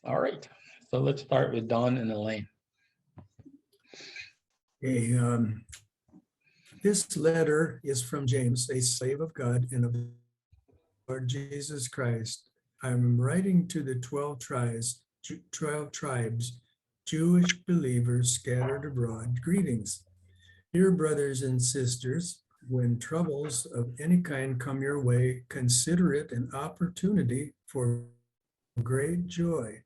All right, so let's start with Don and Elaine. Okay, this letter is from James, a slave of God and of the Lord Jesus Christ. I'm writing to the 12 tribes, Jewish believers scattered abroad. Greetings. Dear brothers and sisters, when troubles of any kind come your way, consider it an opportunity for great joy.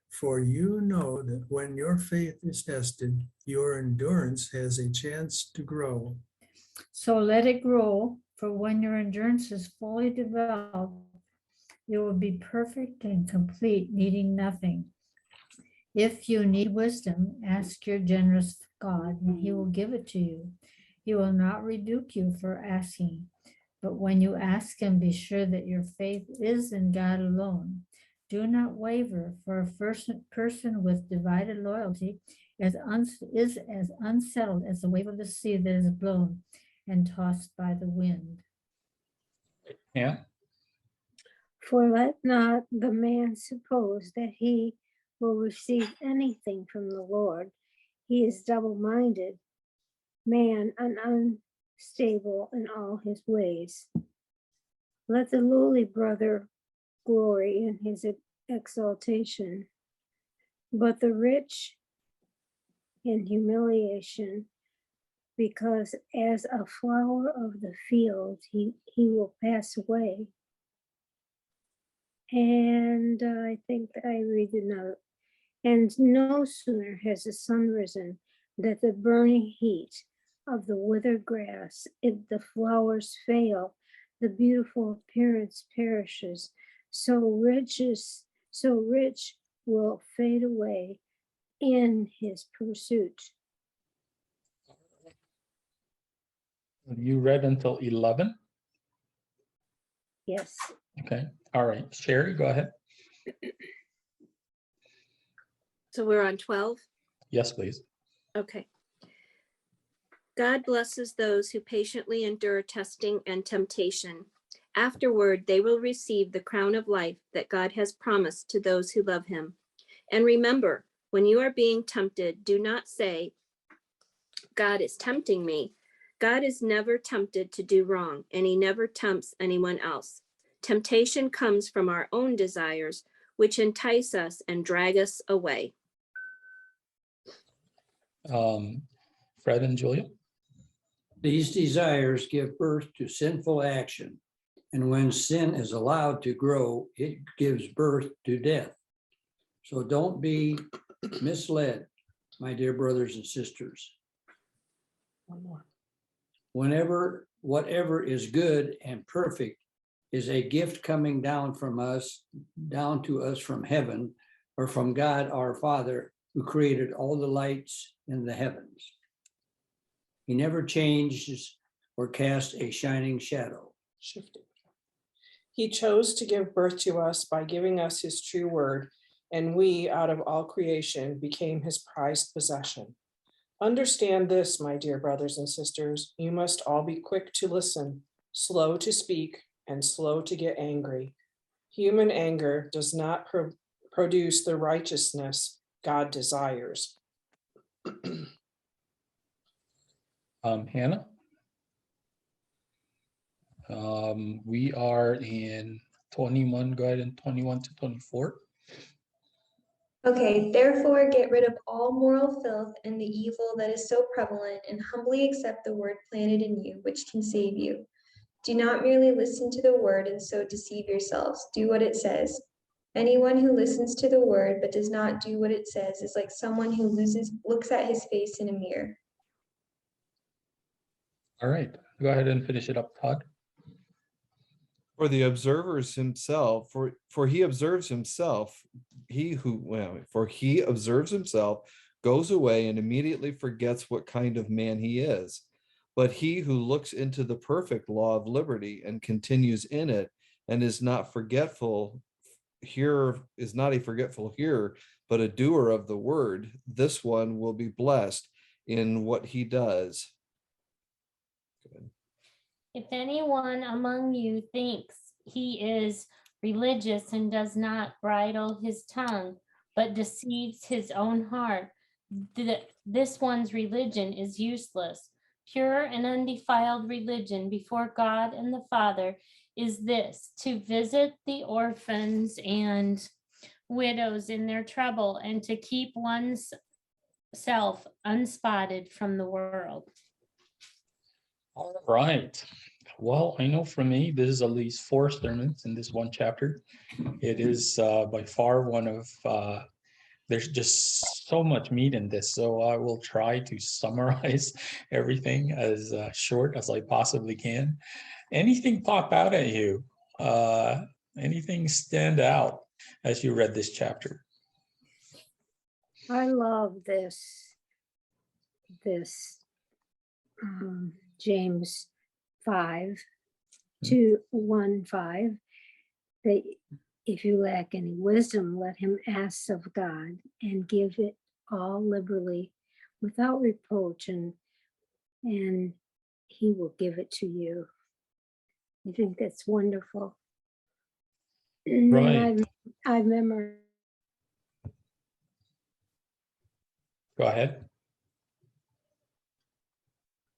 For you know that when your faith is tested, your endurance has a chance to grow. So let it grow, for when your endurance is fully developed, you will be perfect and complete, needing nothing. If you need wisdom, ask your generous God, and he will give it to you. He will not rebuke you for asking, but when you ask him, be sure that your faith is in God alone. Do not waver, for a person with divided loyalty is as unsettled as the wave of the sea that is blown and tossed by the wind. Yeah. For let not the man suppose that he will receive anything from the Lord. He is double-minded, man, and unstable in all his ways. Let the lowly brother glory in his exaltation, but the rich in humiliation, because as a flower of the field, he will pass away. And I think that I read the note. And no sooner has the sun risen that the burning heat of the withered grass, the flowers fail, the beautiful appearance perishes. So rich will fade away in his pursuit. You read until 11? Yes. Okay, all right. Sherry, go ahead. So we're on 12? Yes, please. Okay. God blesses those who patiently endure testing and temptation. Afterward, they will receive the crown of life that God has promised to those who love him. And remember, when you are being tempted, do not say, God is tempting me. God is never tempted to do wrong, and he never tempts anyone else. Temptation comes from our own desires, which entice us and drag us away. Fred and Julia. These desires give birth to sinful action, and when sin is allowed to grow, it gives birth to death. So don't be misled, my dear brothers and sisters. One more. Whatever is good and perfect is a gift coming down to us from heaven, or from God our Father, who created all the lights in the heavens. He never changes or casts a shining shadow. Shifting. He chose to give birth to us by giving us his true word, and we, out of all creation, became his prized possession. Understand this, my dear brothers and sisters, you must all be quick to listen, slow to speak, and slow to get angry. Human anger does not produce the righteousness God desires. Hannah. We are in 21, go ahead, and 21 to 24. Okay, therefore get rid of all moral filth and the evil that is so prevalent, and humbly accept the word planted in you, which can save you. Do not merely listen to the word and so deceive yourselves. Do what it says. Anyone who listens to the word but does not do what it says is like someone who looks at his face in a mirror. All right, go ahead and finish it up, Todd. For he observes himself, goes away and immediately forgets what kind of man he is. But he who looks into the perfect law of liberty and continues in it, and is not a forgetful hearer, but a doer of the word, this one will be blessed in what he does. Good. If anyone among you thinks he is religious and does not bridle his tongue, but deceives his own heart, this one's religion is useless. Pure and undefiled religion before God and the Father is this, to visit the orphans and widows in their trouble and to keep one's self unspotted from the world. All right. Well, I know for me, this is at least 4 sermons in this one chapter. It is by far one of, there's just so much meat in this. So I will try to summarize everything as short as I possibly can. Anything pop out at you? Anything stand out as you read this chapter? I love this James 5:2-1-5, that if you lack any wisdom, let him ask of God and give it all liberally without reproach, and he will give it to you. I think that's wonderful. Right. And I've memorized. Go ahead,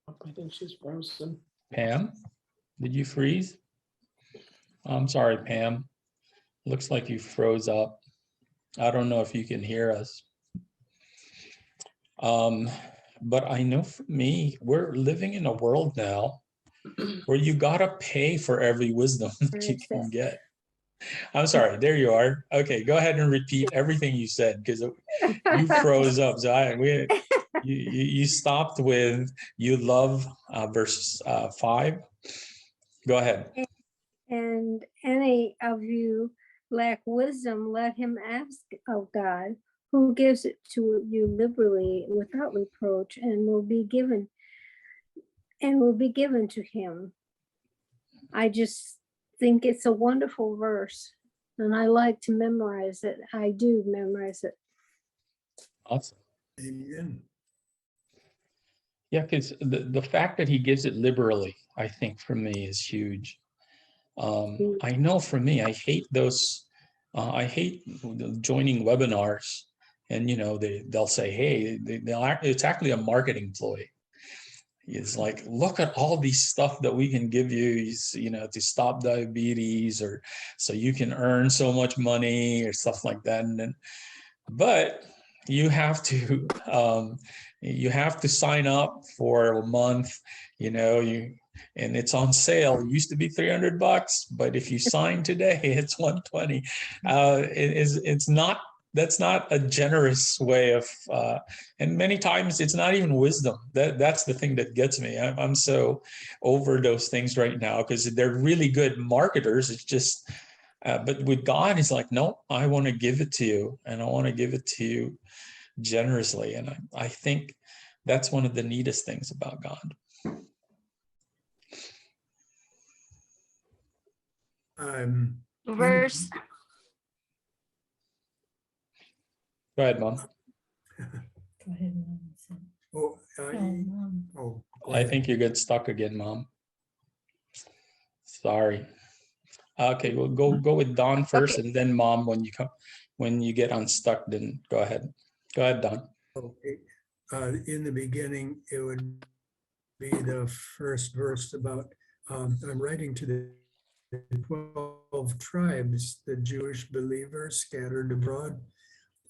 I think she's frozen. Pam. Did you freeze? I'm sorry, Pam. Looks like you froze up. I don't know if you can hear us. But I know for me, we're living in a world now where you gotta pay for every wisdom that you can get. I'm sorry, there you are. Okay, go ahead and repeat everything you said because you froze up. So you stopped with you love verse 5. Go ahead. And any of you lack wisdom, let him ask of God, who gives it to you liberally without reproach, and will be given to him. I just think it's a wonderful verse, and I like to memorize it. I do memorize it. Awesome. Amen. Yeah, because the fact that he gives it liberally, I think for me is huge. I know for me, I hate those. I hate joining webinars, and they'll say, "Hey, it's actually a marketing ploy." It's like, look at all these stuff that we can give you, to stop diabetes, or so you can earn so much money, or stuff like that. But you have to sign up for a month, and it's on sale. It used to be $300, but if you sign today, it's $120. That's not a generous way of, and many times it's not even wisdom. That's the thing that gets me. I'm so over those things right now because they're really good marketers. It's just, but with God, he's like, no, I want to give it to you, and I want to give it to you generously. And I think that's one of the neatest things about God. Verse. Go ahead, Mom. Go ahead, Mom. Oh, Mom. go I ahead. think you get stuck again, Mom. Sorry. Okay, we'll go with Don first, and then Mom when you get unstuck, then go ahead. Go ahead, Don. Okay. In the beginning, it would be the first verse about, I'm writing to the 12 tribes, the Jewish believers scattered abroad.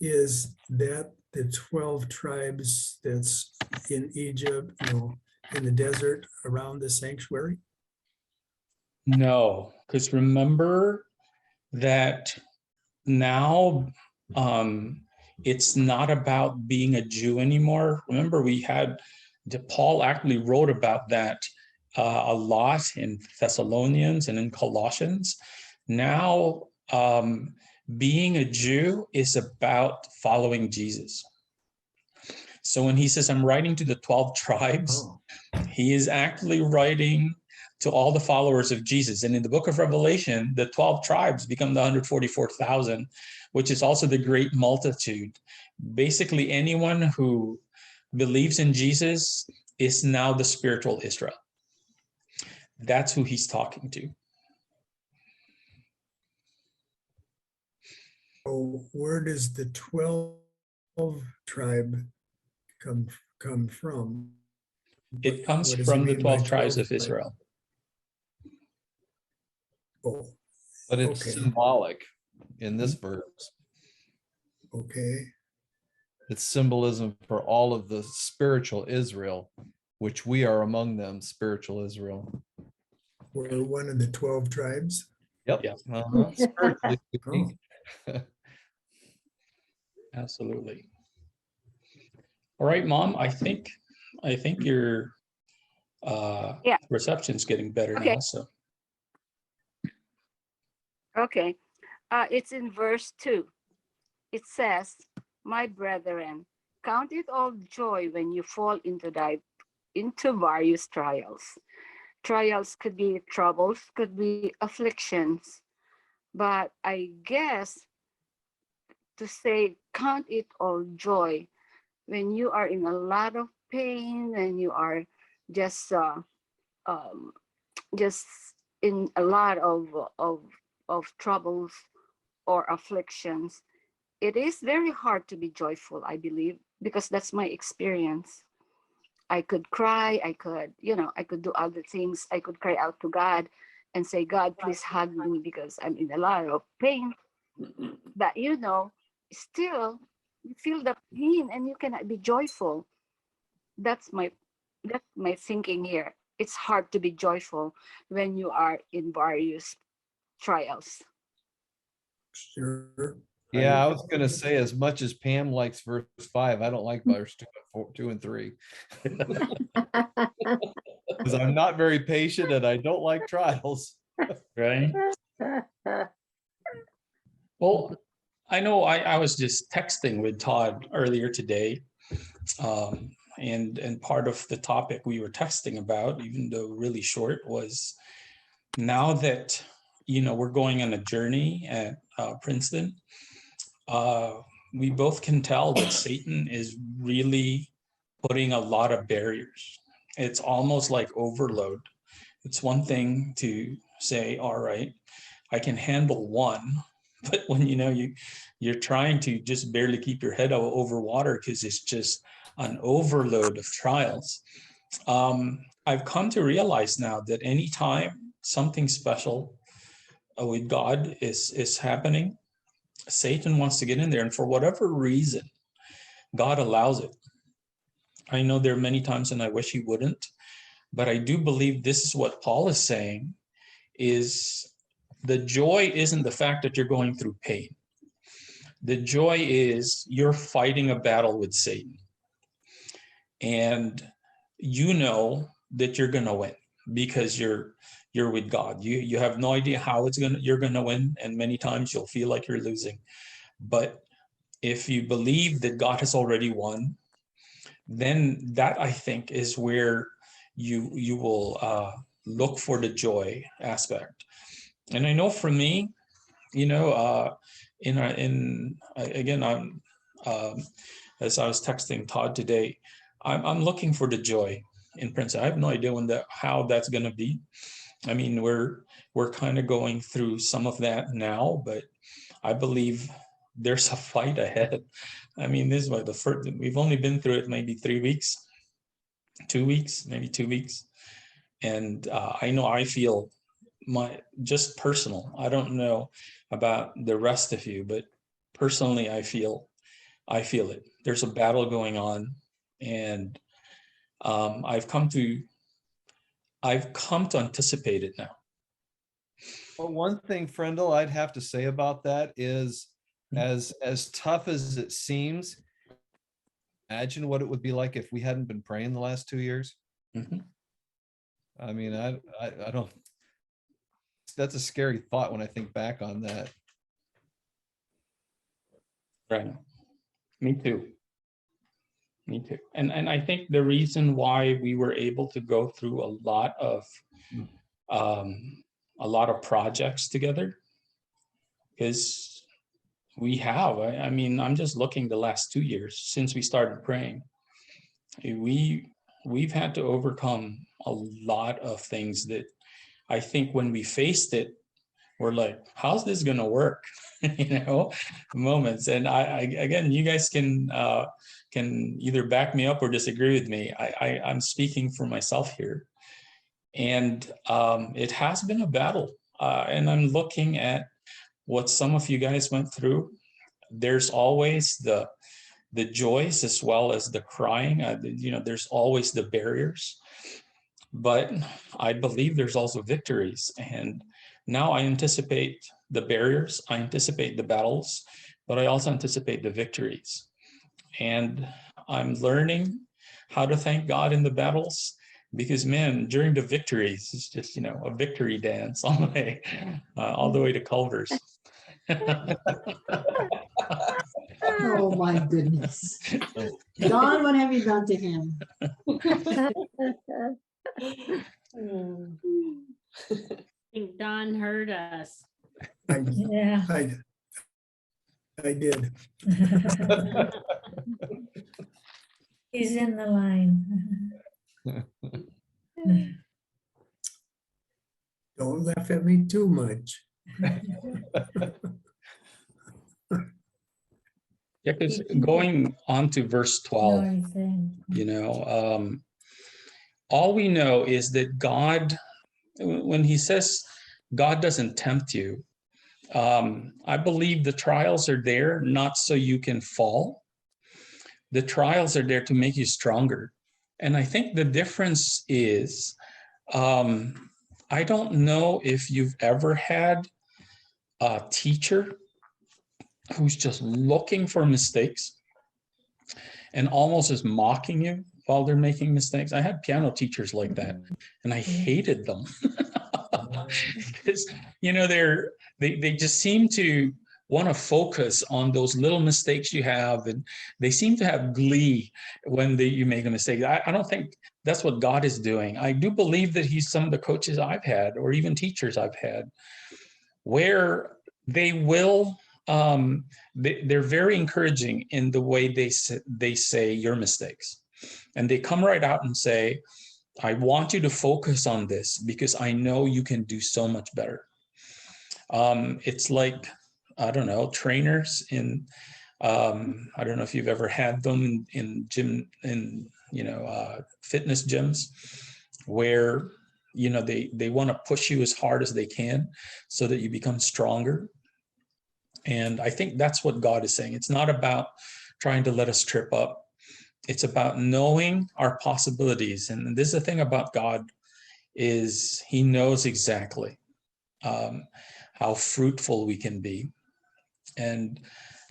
Is that the 12 tribes that's in Egypt, in the desert around the sanctuary? No, because remember that now it's not about being a Jew anymore. Remember, Paul actually wrote about that a lot in Thessalonians and in Colossians. Now, being a Jew is about following Jesus. So when he says, I'm writing to the 12 tribes, he is actually writing to all the followers of Jesus. And in the book of Revelation, the 12 tribes become the 144,000, which is also the great multitude. Basically, anyone who believes in Jesus is now the spiritual Israel. That's who he's talking to. Oh, where does the 12 tribe come from? It comes What does he from the mean by 12 tribes 12 of Israel. Oh, But it's Okay. symbolic in this verse. okay. It's symbolism for all of the spiritual Israel, which we are among them, spiritual Israel. We're one of the 12 tribes. Yep. Yeah. Spiritually Oh. speaking. Absolutely. All right, Mom, I think your Yeah. reception's getting better Okay. now, so. Okay, it's in verse 2. It says, "My brethren, count it all joy when you fall into various trials." Trials could be troubles, could be afflictions, but I guess to say count it all joy when you are in a lot of pain, when you are just um, just in a lot of troubles or afflictions. It is very hard to be joyful, I believe, because that's my experience. I could cry, I could do other things. I could cry out to God and say, "God, please hug me because I'm in a lot of pain." But still you feel the pain and you cannot be joyful. That's my thinking here. It's hard to be joyful when you are in various trials. Sure. Yeah, I was gonna say, as much as Pam likes verse 5, I don't like verse 2 and 3. Because I'm not very patient and I don't like trials. Right. Well, I know I was just texting with Todd earlier today. And part of the topic we were texting about, even though really short, was now that, we're going on a journey at Princeton, we both can tell that Satan is really putting a lot of barriers. It's almost like overload. It's one thing to say, all right, I can handle one, but when you're trying to just barely keep your head over water because it's just an overload of trials. I've come to realize now that anytime something special with God is happening, Satan wants to get in there, and for whatever reason, God allows it. I know there are many times, and I wish he wouldn't, but I do believe this is what Paul is saying, is the joy isn't the fact that you're going through pain. The joy is you're fighting a battle with Satan. And you know that you're going to win because you're with God. You have no idea how you're going to win, and many times you'll feel like you're losing. But if you believe that God has already won, then that, I think, is where you will look for the joy aspect. And I know for me, again, as I was texting Todd today, I'm looking for the joy in Princeton. I have no idea how that's going to be. I mean, we're kind of going through some of that now, but I believe there's a fight ahead. I mean, this is like the first. We've only been through it maybe 3 weeks, 2 weeks, maybe 2 weeks, and I know I feel just personal. I don't know about the rest of you, but personally, I feel it. There's a battle going on, and I've come to anticipate it now. Well, one thing, Frendel, I'd have to say about that is, as tough as it seems, imagine what it would be like if we hadn't been praying the last 2 years. Mm-hmm. I mean, I don't. That's a scary thought when I think back on that. Right. Me too. And I think the reason why we were able to go through a lot of projects together is I mean, I'm just looking the last 2 years since we started praying. We've had to overcome a lot of things that I think when we faced it, we're like, how's this going to work? Moments. And I again, you guys can either back me up or disagree with me. I'm speaking for myself here. And it has been a battle. And I'm looking at what some of you guys went through. There's always the joys as well as the crying. There's always the barriers. But I believe there's also victories. And now I anticipate the barriers, I anticipate the battles, but I also anticipate the victories. And I'm learning how to thank God in the battles, because man, during the victories, it's just, a victory dance all the way to Culver's. Oh my goodness. Don, what have you done to him? I think Don heard us. Yeah. I did. He's in the line. Don't laugh at me too much. Yeah, because going on to verse 12, No, all we know is that God, when he says God doesn't tempt you, I believe the trials are there not so you can fall. The trials are there to make you stronger. And I think the difference is, I don't know if you've ever had a teacher who's just looking for mistakes and almost is mocking you while they're making mistakes. I had piano teachers like that, and I hated them because they just seem to want to focus on those little mistakes you have, and they seem to have glee when you make a mistake. I don't think that's what God is doing. I do believe that he's some of the coaches I've had, or even teachers I've had, where they will they're very encouraging in the way they say your mistakes, and they come right out and say, I want you to focus on this because I know you can do so much better. It's like, I don't know, trainers in I don't know if you've ever had them in fitness gyms, where they want to push you as hard as they can so that you become stronger. And I think that's what God is saying. It's not about trying to let us trip up. It's about knowing our possibilities. And this is the thing about God, is he knows exactly how fruitful we can be. And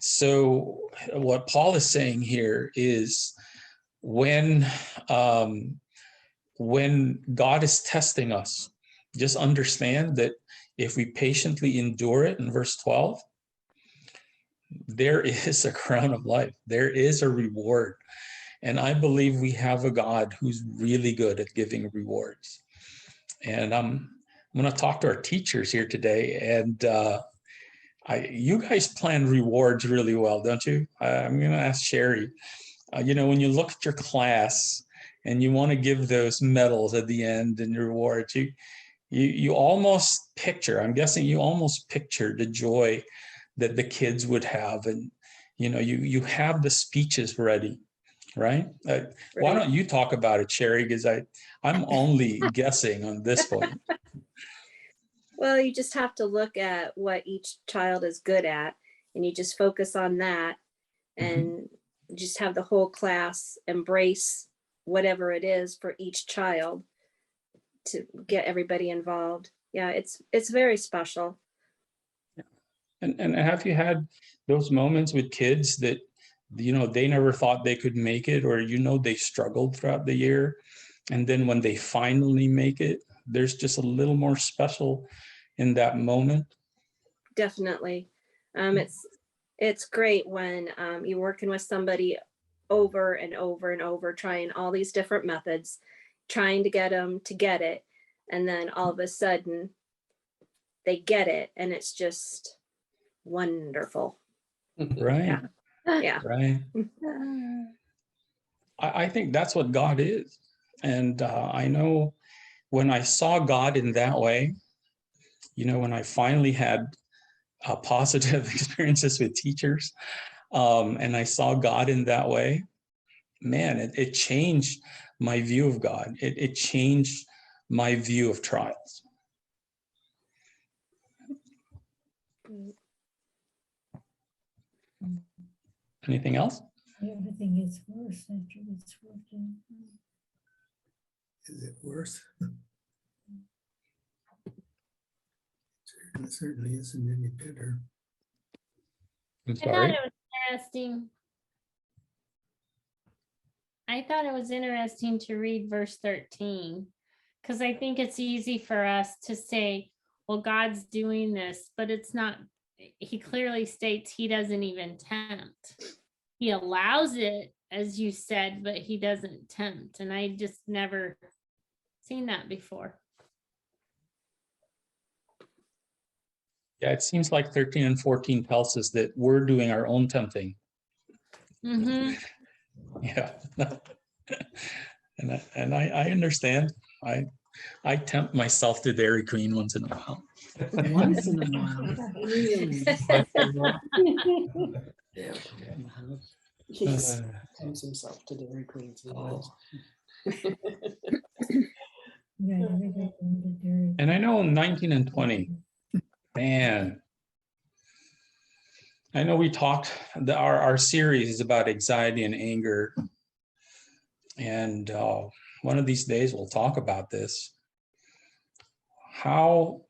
so what Paul is saying here is, when God is testing us, just understand that if we patiently endure it, in verse 12, there is a crown of life. There is a reward. And I believe we have a God who's really good at giving rewards. And I'm going to talk to our teachers here today. And you guys plan rewards really well, don't you? I'm going to ask Sherry. When you look at your class and you want to give those medals at the end and rewards, you almost picture, I'm guessing you almost picture the joy that the kids would have. And, you have the speeches ready, right? Why don't you talk about it, Sherry? Because I'm only guessing on this point. Well, you just have to look at what each child is good at, and you just focus on that, and just have the whole class embrace whatever it is for each child to get everybody involved. Yeah, it's very special. And have you had those moments with kids that, they never thought they could make it, or, they struggled throughout the year, and then when they finally make it, there's just a little more special in that moment? Definitely. It's great when you're working with somebody over and over and over, trying all these different methods, trying to get them to get it. And then all of a sudden they get it, and it's just wonderful. Right. Yeah. Right. I think that's what God is. And I know when I saw God in that way, when I finally had positive experiences with teachers, and I saw God in that way, man, it changed my view of God. It changed my view of trials. Anything else? Everything gets worse after it's working. Is it worse? It certainly isn't any better. I'm I thought sorry. it was interesting. I thought it was interesting to read verse 13, because I think it's easy for us to say, well, God's doing this, but it's not. He clearly states he doesn't even tempt. He allows it, as you said, but he doesn't tempt. And I just never seen that before. Yeah, it seems like 13 and 14 tells us that we're doing our own tempting. Mhm. Yeah. and I understand. I tempt myself to Dairy Queen once in a while. Once in a while. Really? He tempts himself to Dairy Queen sometimes. Yeah, everything in the dairy. And I know 19 and 20, man, I know we talked, our series is about anxiety and anger. And one of these days we'll talk about this. How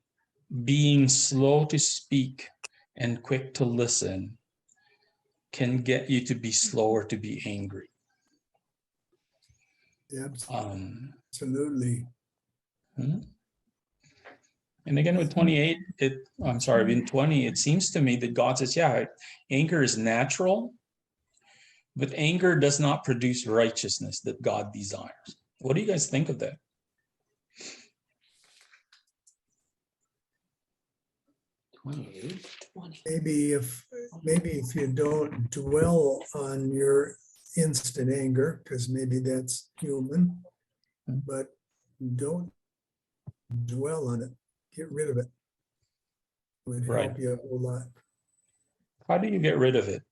being slow to speak and quick to listen can get you to be slower to be angry. Absolutely. And again, with 28, I'm sorry, in 20, it seems to me that God says, yeah, anger is natural, but anger does not produce righteousness that God desires. What do you guys think of that? Maybe if you don't dwell on your instant anger, because maybe that's human, but don't dwell on it. Get rid of it. It would Right. help you a whole lot. How do you get rid of it?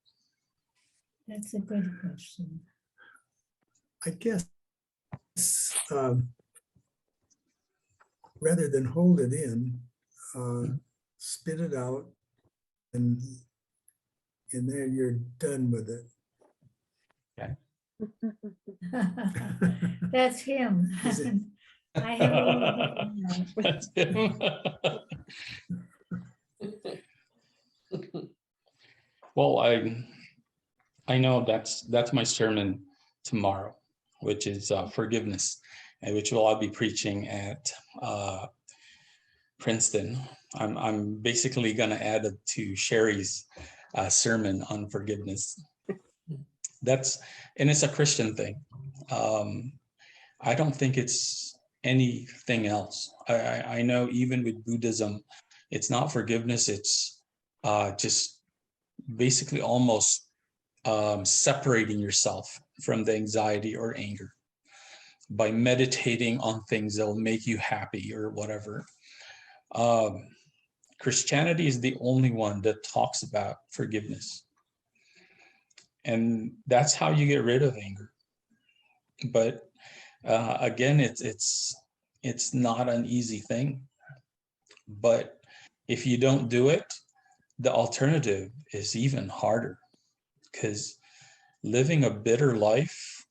That's a good question. I guess rather than hold it in, spit it out, and then you're done with it. Okay. That's him. Is it? I have a little bit of that. That's it. Well, I know that's my sermon tomorrow, which is forgiveness, and which will I'll be preaching at Princeton. I'm basically going to add it to Sherry's sermon on forgiveness. And it's a Christian thing. I don't think it's anything else. I know even with Buddhism, it's not forgiveness. It's just basically almost separating yourself from the anxiety or anger by meditating on things that will make you happy or whatever. Christianity is the only one that talks about forgiveness. And that's how you get rid of anger. But again, it's not an easy thing. But if you don't do it, the alternative is even harder, because living a bitter life,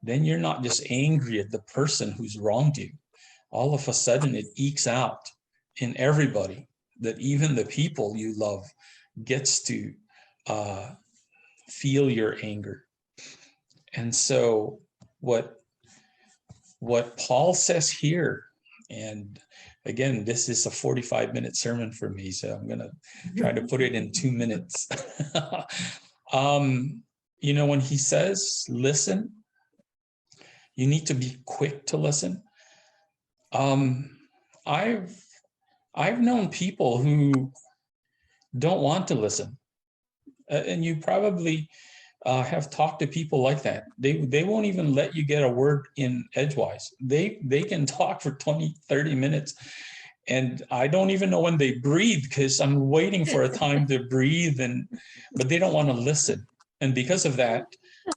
then you're not just angry at the person who's wronged you. All of a sudden it ekes out in everybody, that even the people you love gets to feel your anger. And so what Paul says here, and again, this is a 45-minute sermon for me, so I'm going to try to put it in 2 minutes. When he says listen, you need to be quick to listen. I've known people who don't want to listen, and you probably have talked to people like that. They won't even let you get a word in edgewise. They can talk for 20, 30 minutes, And I don't even know when they breathe because I'm waiting for a time to breathe, but they don't want to listen. And because of that,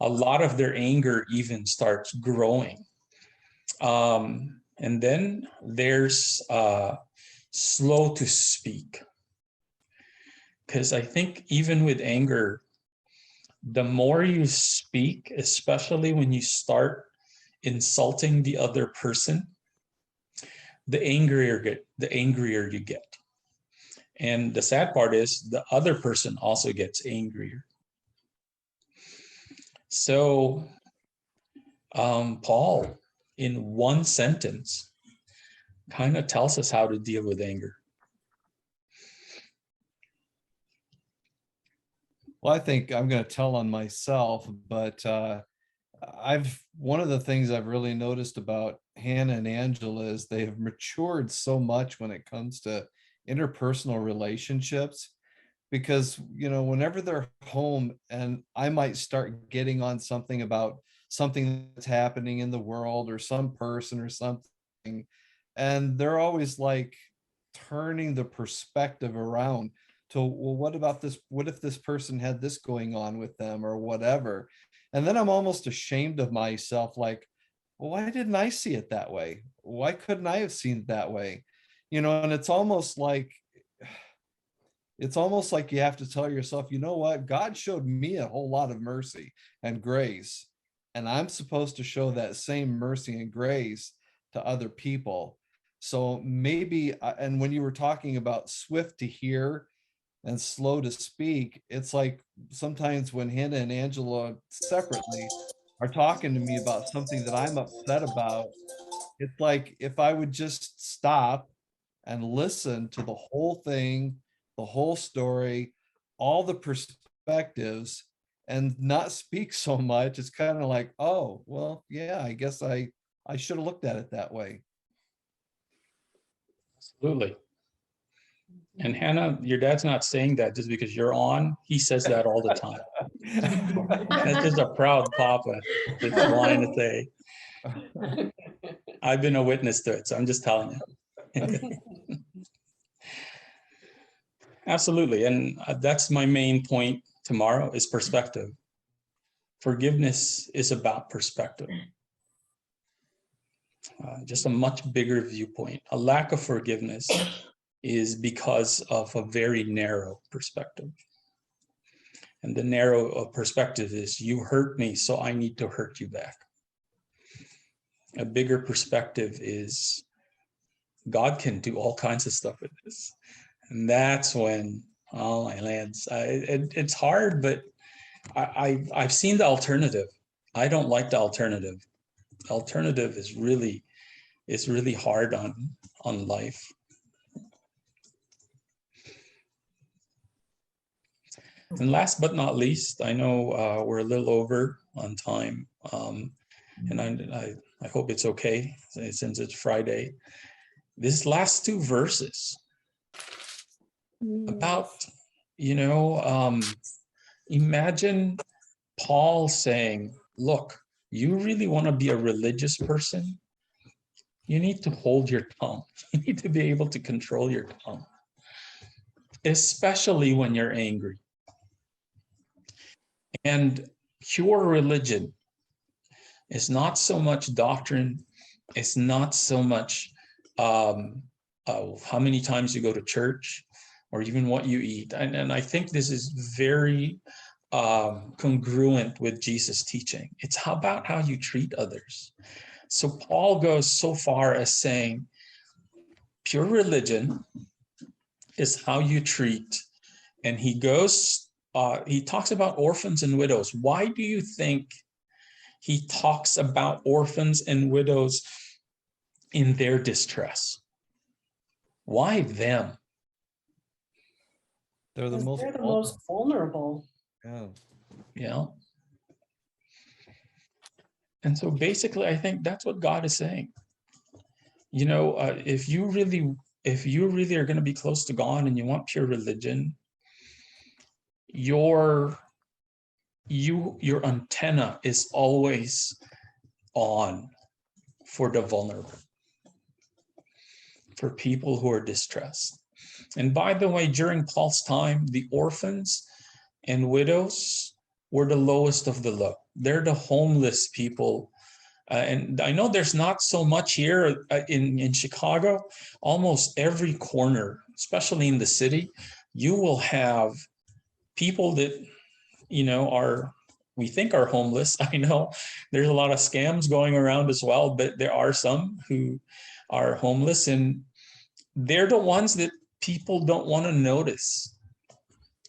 a lot of their anger even starts growing. And then there's slow to speak. Because I think even with anger, the more you speak, especially when you start insulting the other person, the angrier you get. And the sad part is the other person also gets angrier. So Paul, in one sentence, kind of tells us how to deal with anger. Well, I think I'm going to tell on myself, but one of the things I've really noticed about Hannah and Angela is they have matured so much when it comes to interpersonal relationships, because, whenever they're home and I might start getting on something about something that's happening in the world or some person or something, and they're always like turning the perspective around to, well, what about this? What if this person had this going on with them or whatever? And then I'm almost ashamed of myself, like, well, why didn't I see it that way? Why couldn't I have seen it that way? And it's almost like you have to tell yourself, you know what? God showed me a whole lot of mercy and grace, and I'm supposed to show that same mercy and grace to other people. So maybe, and when you were talking about swift to hear and slow to speak, it's like sometimes when Hannah and Angela separately are talking to me about something that I'm upset about, it's like if I would just stop and listen to the whole thing, the whole story, all the perspectives, and not speak so much, it's kind of like, oh, well, yeah, I guess I should have looked at it that way. Absolutely. And Hannah, your dad's not saying that just because you're on. He says that all the time. That's just a proud papa that's wanting to say. I've been a witness to it, so I'm just telling you. Absolutely. And that's my main point tomorrow is perspective. Forgiveness is about perspective. Just a much bigger viewpoint. A lack of forgiveness is because of a very narrow perspective. And the narrow perspective is you hurt me, so I need to hurt you back. A bigger perspective is God can do all kinds of stuff with this. And that's when, oh my lands, it's hard, but I've seen the alternative. I don't like the alternative. The alternative is really hard on life. And last but not least, I know we're a little over on time, and I hope it's okay since it's Friday. These last two verses about, imagine Paul saying, look, you really want to be a religious person? You need to hold your tongue. You need to be able to control your tongue, especially when you're angry. And pure religion is not so much doctrine. It's not so much how many times you go to church or even what you eat. And I think this is very congruent with Jesus' teaching. It's about how you treat others. So Paul goes so far as saying pure religion is how you treat. And he talks about orphans and widows. Why do you think he talks about orphans and widows in their distress? Why them? They're the most vulnerable. Yeah. And so basically, I think that's what God is saying. If you really are going to be close to God and you want pure religion, your antenna is always on for the vulnerable, for people who are distressed. And by the way, during Paul's time, the orphans and widows were the lowest of the low. They're the homeless people. And I know there's not so much here in Chicago. Almost every corner, especially in the city, you will have people that, we think are homeless. I know there's a lot of scams going around as well, but there are some who are homeless, and they're the ones that people don't want to notice.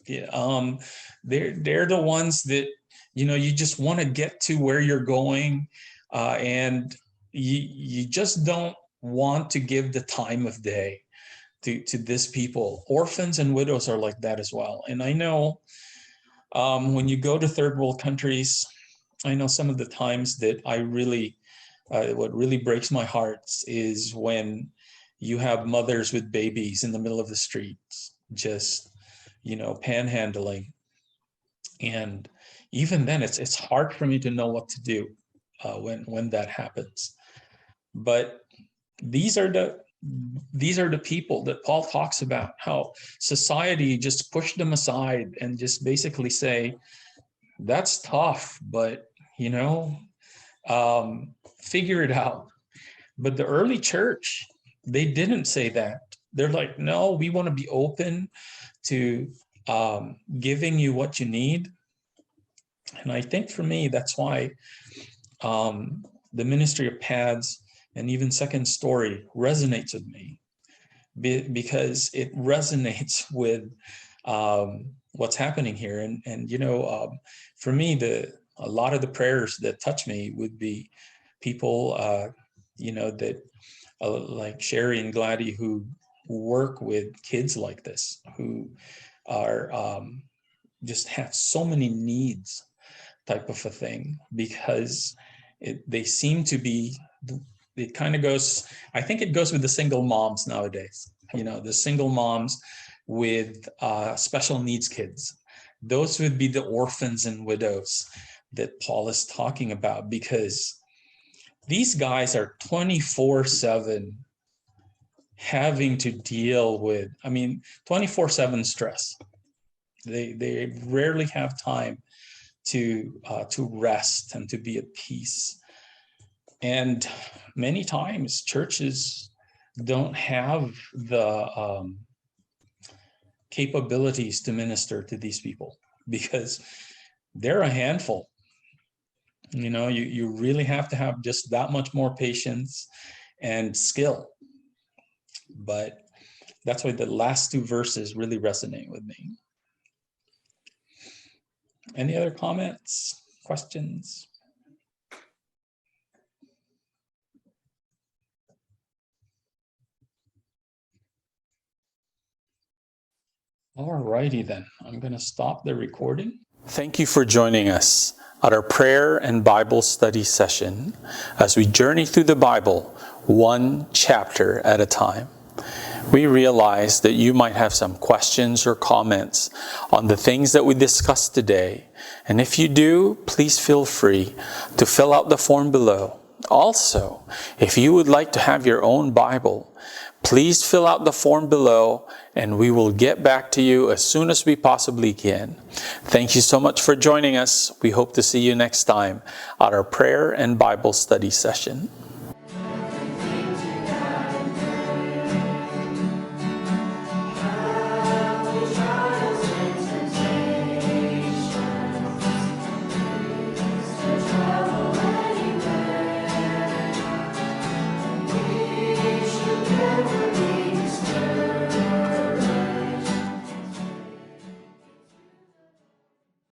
Yeah, they're the ones that, you just want to get to where you're going, and you just don't want to give the time of day to this people. Orphans and widows are like that as well. And I know when you go to third world countries, I know some of the times that I really, what really breaks my heart is when you have mothers with babies in the middle of the streets, just, panhandling. And even then, it's hard for me to know what to do when that happens. But these are the people that Paul talks about, how society just pushed them aside and just basically say, that's tough, but figure it out. But the early church, they didn't say that. They're like, no, we want to be open to giving you what you need. And I think for me, that's why the ministry of PADS and even Second Story resonates with me, because it resonates with what's happening here. And for me, a lot of the prayers that touch me would be people, that like Sherry and Gladys, who work with kids like this, who are just have so many needs, type of a thing, because they seem to be, it kind of goes, I think it goes with the single moms nowadays, the single moms with special needs kids. Those would be the orphans and widows that Paul is talking about, because these guys are 24/7 having to deal with, 24/7 stress. They rarely have time to rest and to be at peace. And many times churches don't have the capabilities to minister to these people, because they're a handful. You really have to have just that much more patience and skill. But that's why the last two verses really resonate with me. Any other comments, questions? All righty then, I'm going to stop the recording. Thank you for joining us at our prayer and Bible study session as we journey through the Bible one chapter at a time. We realize that you might have some questions or comments on the things that we discussed today. And if you do, please feel free to fill out the form below. Also, if you would like to have your own Bible, please fill out the form below and we will get back to you as soon as we possibly can. Thank you so much for joining us. We hope to see you next time at our prayer and Bible study session.